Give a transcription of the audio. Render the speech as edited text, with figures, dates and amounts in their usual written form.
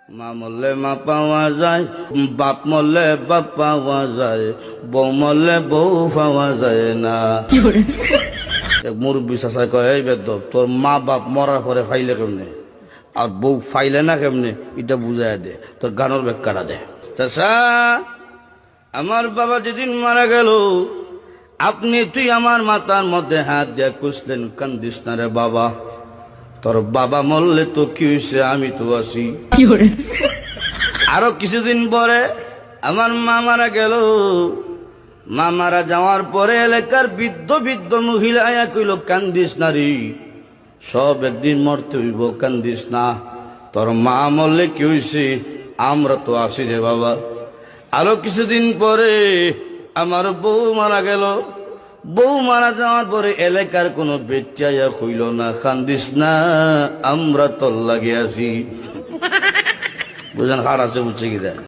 মা মরলে মা পাওয়া যায়, বাপ মরলে বাপ পাওয়া যায়, বউ মরলে বউ পাওয়া যায় না। এক মুরব্বী চাচাই কয়, এই বেদব, তোর মা বাপ মরার পরে ফাইলে কেমনে আর বউ ফাইলে না কেমনে, এটা বুঝাই দে, তোর গানোর ব্যাখ্যাটা দে। চাচা, আমার বাবা যেদিন মারা গেল, তুই আমার মাথার মধ্যে হাত দিয়ে কুসলেন, কান্দিস না রে বাবা, তোর বাবা মরলে তো কি হয়েছে, আমি তো আছি। আরো কিছুদিন পরে আমার মা মারা গেল। মা মারা যাওয়ার পরে এলাকার বৃদ্ধ বৃদ্ধ মহিলা আয়া কইল, কান্দিস না রে, সব একদিন মরতে হইব, কান্দিস না, তোর মা মরলে কি হয়েছে, আমরা তো আছি রে বাবা। আরো কিছুদিন পরে আমার বউ মারা গেল। বউ মারা যাওয়ার পরে এলাকার কোনো বেচাইয়া কইল না, কান্দিস না, আমরা তোর লাগে আছি। বুঝলেন, হার আছে বুঝছে কি দেয়।